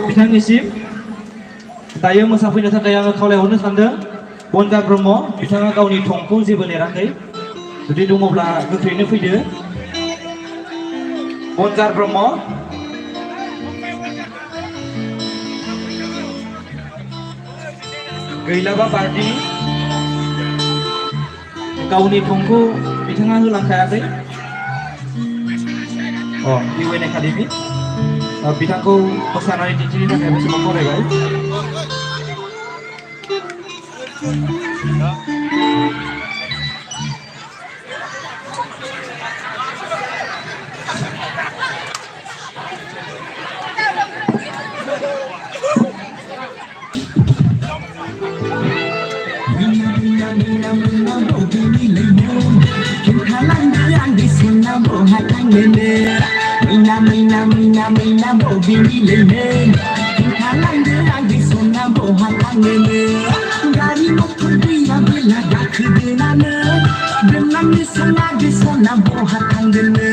बिथांनिसिम दायो मोसाफैनो थाखाय आङो खावलायहरनो सानदों बनजार ब्रह्म बिथाङा गावनि थंखौ जेबो लिराखै जुदि दङब्ला गोख्रैनो फैदो बनजार ब्रह्म गैलाबा बार्टि गावनि थंखौ बिथाङा होलांखायाखै इउएन एकाडेमि बिथांखौ मोसानानै दिन्थिनो थाखाय बेसेबां खावलायबाय Mina bo bini lene Thalange agi sona bo halangene Gari motor dia bela dakhdena ne Belangi sona gi sona bo halangene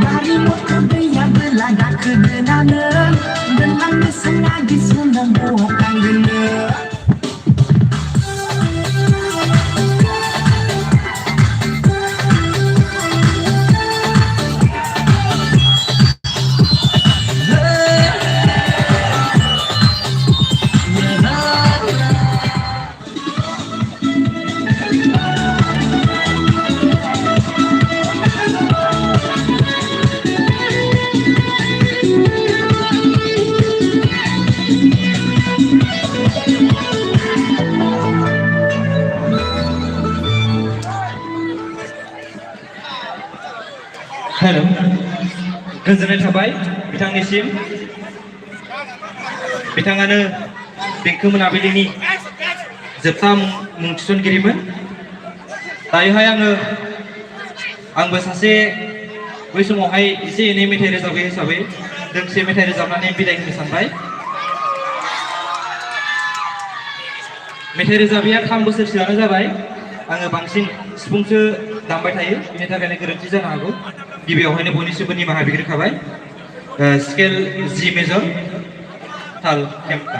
Gari motor dia bela dakhdena ne Belangi sona gi sona bo halangene hello गोजोननाय थाबाय बिथांनिसिम बिथाङानो देंखो मोनाबिलिनि जोबथा मुं थिसनगिरिमोन दायोहाय आंबो सासे बै समावहाय एसे एनै मेथाइ रोजाबगिरि हिसाबै दोंसे मेथाइ रोजाबनानै बिदाय होनो सानबाय मेथाइ रोजाबिया 3 बोसोरसोआनो जाबाय आङो बांसिन सिफुंसो दामबाय थायो बिनि थाखायनो गोरोन्थि जानो हागौ गिबियावहायनो बयनिसिमबो निमाहा बिग्रोखाबाय स्केल जी मेजर ताल Khemta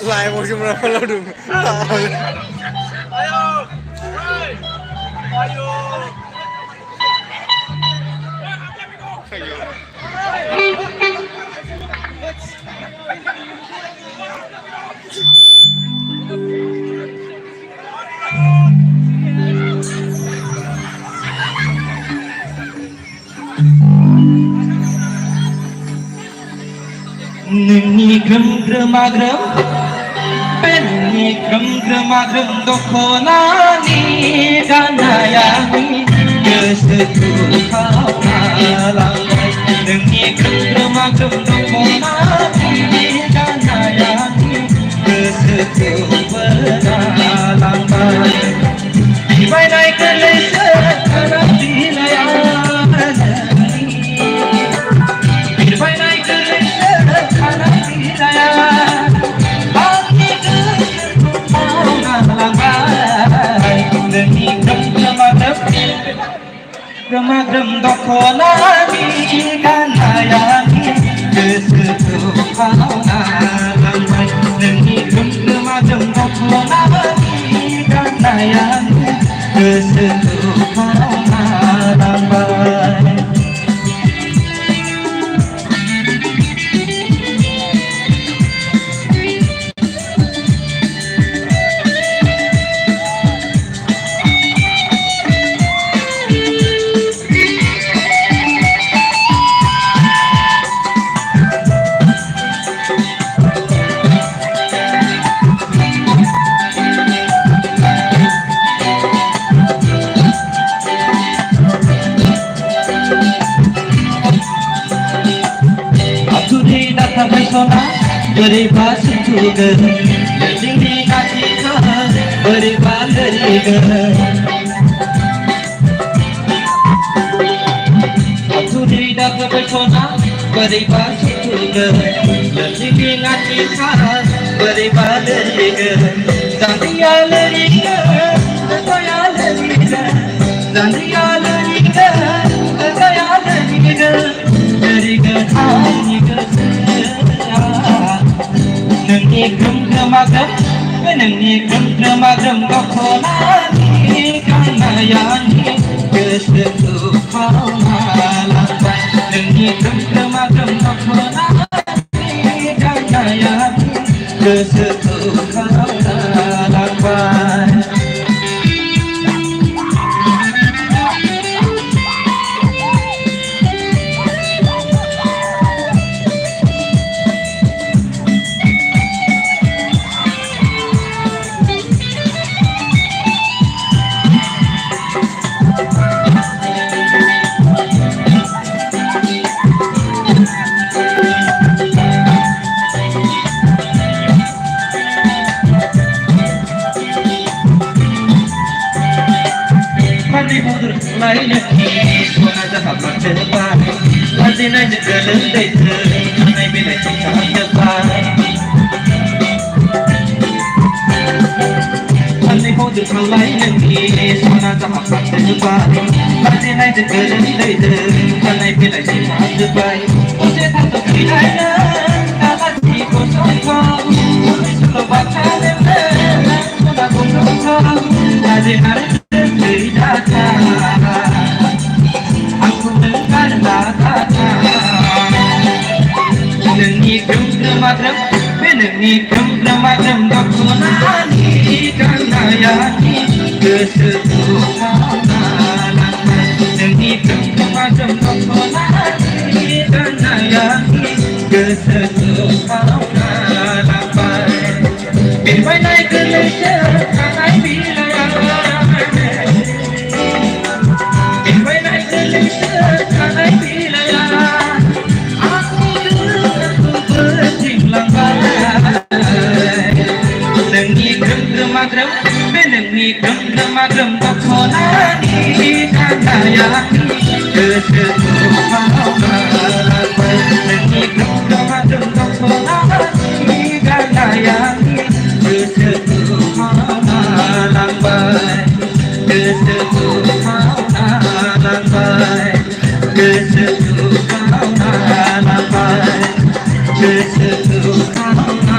Lại một chung là lâu đừng नोंनि ग्रोम ग्रोमा ग्रोम बे नोंनि ग्रोम ग्रोमा ग्रोम दख'नानि गाननाया गोसोखौ खावना लांबाय नोंनि ग्रोम ग्रोमा ग्रोम दख'नानि गाननाया गोसोखौ बोना लांबाय बिबायनाय गोरलैसो खाना बिलाइया बिबायनाय गोरलैसो खाना बिलाइया आंनि गोसोखौ खावना लांबाय नोंनि ग्रोम ग्रोमा ग्रोम दख'नानि गाननाया गोसोखौ खावना लांबाय नोंनि ग्रोम ग्रोमा ग्रोम दख'नानि गाननाया गोसोखौ खावना लांबाय बोरैबा सुथुगोन जोंनि खाथिखौ बोरैबा लोरिगोन आथुरि दाथाबाय सना बोरैबा सुथुगोन जोंनि खाथिखौ बोरैबा लोरिगोन जान्दैया लोरिगोन गोजाया लोरिगोन जान्दैया लोरिगोन गोजाया लोरिगोन आंनि गोसोआ नोंनि ग्रोम ग्रोमा ग्रोम बे नोंनि ग्रोम ग्रोमा ग्रोम दख'नानि गाननाया गोसोखौ खावना लांबाय नोंनि ग्रोम ग्रोमा ग्रोम दख'नानि गाननाया गोसोखौ खावना लांबाय सना जाहाब जोब्बाय लाजिनायजों गोलोमदैजों थांनाय बेलाइजों थांजोब्बाय सानैखौ दोनखांलाय नोंनि सना जाहाब जोब्बाय लाजिनायजों गोलोमदैजों थांनाय बेलाइजों थांजोब्बाय असे थांजोबफिननायनो गालाथिखौ संथौ सल' बाथ्रा लेरनो सनाखौ संथौ लाजिनानै नोंनि ग्रोम ग्रोमा ग्रोम बे नोंनि ग्रोम ग्रोमा ग्रोम दख'नानि गाननाया गोसोखौ खावना लांबाय नोंनि ग्रोम ग्रोमा ग्रोम दख'नानि गाननाया गोसोखौ खावना लांबाय बिरबायनाय गोरलैसो थांनाय बिलाइया बिरबायनाय गोरलैसो थांनाय बिलाइया नोंनि ग्रोम ग्रोमा ग्रोम बे नोंनि ग्रोम ग्रोमा ग्रोम दख'नानि गाननाया गोसोखौ खावना लांबाय नोंनि ग्रोम ग्रोमा ग्रोम दख'नानि गाननाया गोसोखौ खावना लांबाय गोसोखौ खावना लांबाय गोसोखौ खावना लांबाय गोसोखौ खावना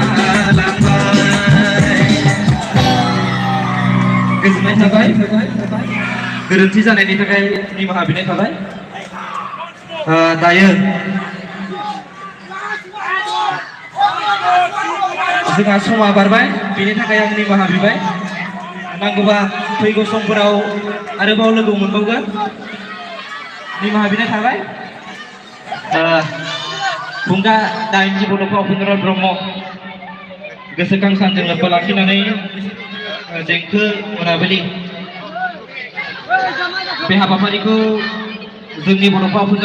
लांबाय गोजोननाय थाबाय गोरोन्थि जानायनि थाखाय निमाहा बिनाय थाबाय दायो जोंहा समा बारबाय बेनि थाखाय आं निमाहा बिबाय नांगौबा फैगौ समफोराव आरोबाव लोगो मोनबावगोन निमाहा बिनाय थाबाय फुंगा 8 बड'फा उपेन्द्र ब्रह्म गोसोखां सानजों लोब्बा लाखिनानै देंखो मोनाबिलि बे हाबाफारिखौ जोंनि बड'फा उपेन्द्र